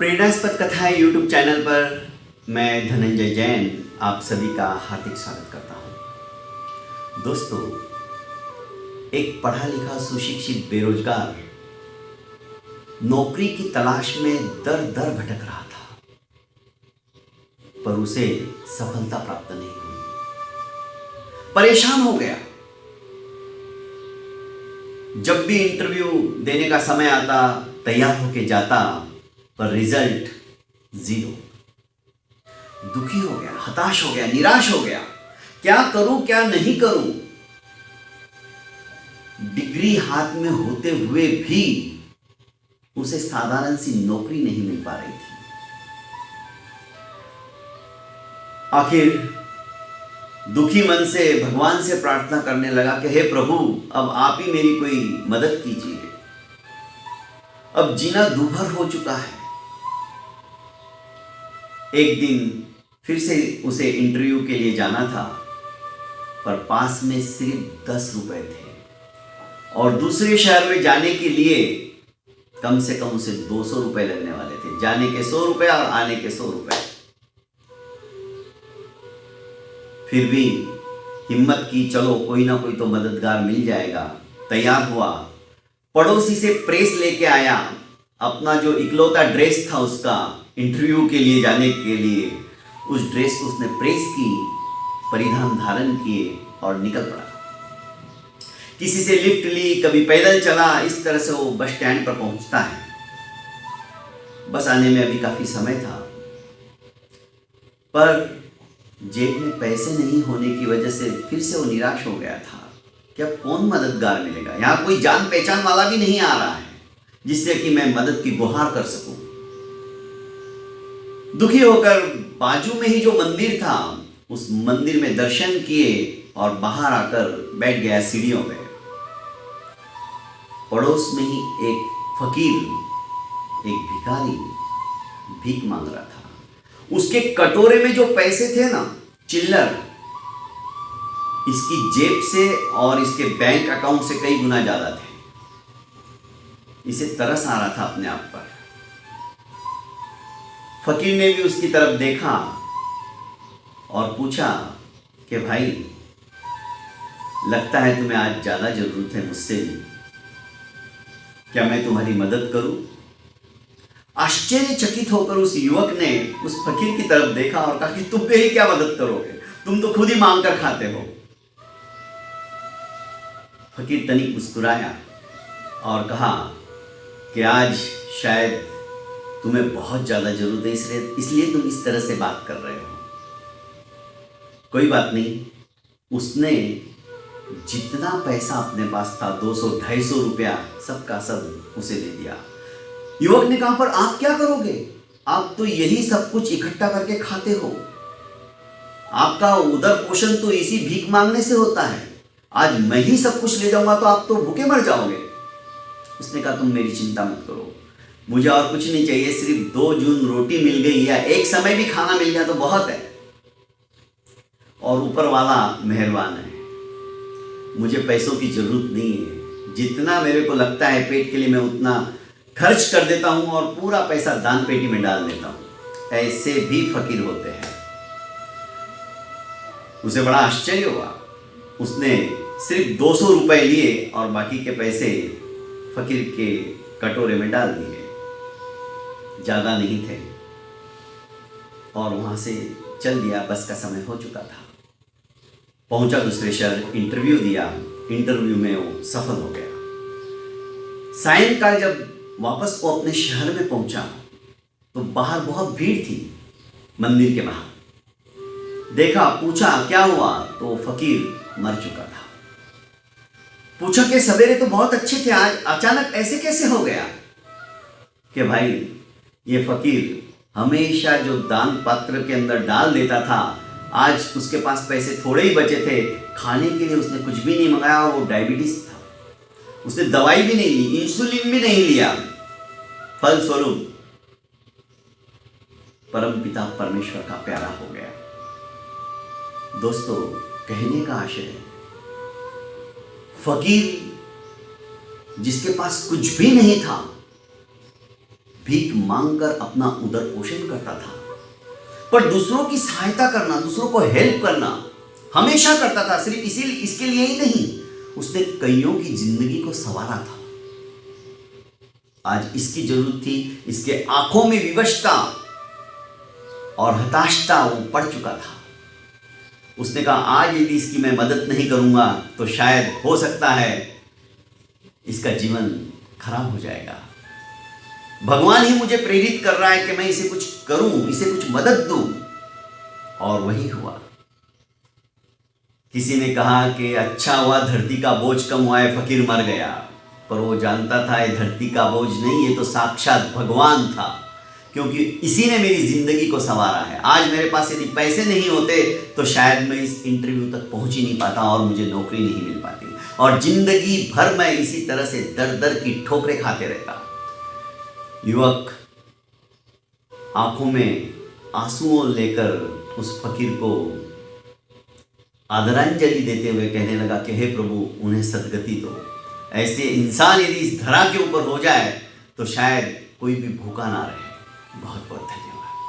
प्रेरणास्पद कथाएं YouTube channel पर मैं धनंजय जैन आप सभी का हार्दिक स्वागत करता हूं। दोस्तों, एक पढ़ा लिखा सुशिक्षित बेरोजगार नौकरी की तलाश में दर दर भटक रहा था, पर उसे सफलता प्राप्त नहीं हुई। परेशान हो गया। जब भी इंटरव्यू देने का समय आता तैयार होके जाता, पर रिजल्ट 0। दुखी हो गया, हताश हो गया, निराश हो गया। क्या करूं, क्या नहीं करूं। डिग्री हाथ में होते हुए भी उसे साधारण सी नौकरी नहीं मिल पा रही थी। आखिर दुखी मन से भगवान से प्रार्थना करने लगा कि हे प्रभु, अब आप ही मेरी कोई मदद कीजिए। अब जीना दूभर हो चुका है। एक दिन फिर से उसे इंटरव्यू के लिए जाना था, पर पास में सिर्फ 10 रुपए थे और दूसरे शहर में जाने के लिए कम से कम उसे 200 रुपए लगने वाले थे। जाने के 100 रुपए और आने के 100 रुपए। फिर भी हिम्मत की, चलो कोई ना कोई तो मददगार मिल जाएगा। तैयार हुआ, पड़ोसी से प्रेस लेके आया। अपना जो इकलौता ड्रेस था उसका, इंटरव्यू के लिए जाने के लिए उस ड्रेस को उसने प्रेस की, परिधान धारण किए और निकल पड़ा। किसी से लिफ्ट ली, कभी पैदल चला। इस तरह से वो बस स्टैंड पर पहुंचता है। बस आने में अभी काफी समय था, पर जेब में पैसे नहीं होने की वजह से फिर से वो निराश हो गया था कि अब कौन मददगार मिलेगा। यहां कोई जान पहचान वाला भी नहीं आ रहा है जिससे कि मैं मदद की गुहार कर सकूं। दुखी होकर बाजू में ही जो मंदिर था, उस मंदिर में दर्शन किए और बाहर आकर बैठ गया सीढ़ियों पे। पड़ोस में ही एक फकीर, एक भिखारी भीख मांग रहा था। उसके कटोरे में जो पैसे थे ना, चिल्लर, इसकी जेब से और इसके बैंक अकाउंट से कई गुना ज्यादा थे। इसे तरस आ रहा था अपने आप पर। फकीर ने भी उसकी तरफ देखा और पूछा कि भाई, लगता है तुम्हें आज ज्यादा जरूरत है मुझसे भी, क्या मैं तुम्हारी मदद करूं? आश्चर्यचकित होकर उस युवक ने उस फकीर की तरफ देखा और कहा कि तुम मेरी क्या मदद करोगे, तुम तो खुद ही मांग कर खाते हो। फकीर तनिक मुस्कुराया और कहा कि आज शायद तुम्हें बहुत ज्यादा जरूरत है, इसलिए तुम इस तरह से बात कर रहे हो। कोई बात नहीं। उसने जितना पैसा अपने पास था, 200-250 रुपया, सबका सब उसे दे दिया। युवक ने कहा, पर आप क्या करोगे? आप तो यही सब कुछ इकट्ठा करके खाते हो। आपका उदर पोषण तो इसी भीख मांगने से होता है। आज मैं ही सब कुछ ले जाऊंगा तो आप तो भूखे मर जाओगे। उसने कहा, तुम मेरी चिंता मत करो, मुझे और कुछ नहीं चाहिए, सिर्फ 2 जून रोटी मिल गई या एक समय भी खाना मिल गया तो बहुत है। और ऊपर वाला मेहरबान है, मुझे पैसों की जरूरत नहीं है। जितना मेरे को लगता है पेट के लिए, मैं उतना खर्च कर देता हूं और पूरा पैसा दान पेटी में डाल देता हूं। ऐसे भी फकीर होते हैं। उसे बड़ा आश्चर्य हुआ। उसने सिर्फ 200 रुपए लिए और बाकी के पैसे फकीर के कटोरे में डाल दिए। ज्यादा नहीं थे और वहां से चल दिया। बस का समय हो चुका था। पहुंचा दूसरे शहर, इंटरव्यू दिया। इंटरव्यू में वो सफल हो गया। सायंकाल जब वापस वो अपने शहर में पहुंचा तो बाहर बहुत भीड़ थी। मंदिर के बाहर देखा, पूछा क्या हुआ, तो फकीर मर चुका था। पूछा कि सवेरे तो बहुत अच्छे थे, आज अचानक ऐसे कैसे हो गया? कि भाई, ये फकीर हमेशा जो दान पात्र के अंदर डाल देता था, आज उसके पास पैसे थोड़े ही बचे थे। खाने के लिए उसने कुछ भी नहीं मंगाया और वो डायबिटीज था। उसने दवाई भी नहीं ली, इंसुलिन भी नहीं लिया। फलस्वरूप परमपिता परमेश्वर का प्यारा हो गया। दोस्तों, कहने का आशय है, फकीर जिसके पास कुछ भी नहीं था, भीख मांगकर अपना उदर पोषण करता था, पर दूसरों की सहायता करना, दूसरों को हेल्प करना हमेशा करता था। सिर्फ इसीलिए, इसके लिए ही नहीं, उसने कईयों की जिंदगी को संवारा था। आज इसकी जरूरत थी। इसके आंखों में विवशता और हताशता वो पड़ चुका था। उसने कहा, आज यदि इसकी मैं मदद नहीं करूंगा तो शायद हो सकता है इसका जीवन खराब हो जाएगा। भगवान ही मुझे प्रेरित कर रहा है कि मैं इसे कुछ करूं, इसे कुछ मदद दूं। और वही हुआ। किसी ने कहा कि अच्छा हुआ धरती का बोझ कम हुआ है, फकीर मर गया। पर वो जानता था ये धरती का बोझ नहीं, ये तो साक्षात भगवान था, क्योंकि इसी ने मेरी जिंदगी को संवारा है। आज मेरे पास यदि पैसे नहीं होते तो शायद मैं इस इंटरव्यू तक पहुंच ही नहीं पाता और मुझे नौकरी नहीं मिल पाती, और जिंदगी भर मैं इसी तरह से दर दर की ठोकरें खाते रहता। युवक आंखों में आंसुओं लेकर उस फकीर को आदरांजलि देते हुए कहने लगा कि हे प्रभु, उन्हें सद्गति दो। ऐसे इंसान यदि इस धरा के ऊपर हो जाए तो शायद कोई भी भूखा ना रहे। बहुत बहुत धन्यवाद।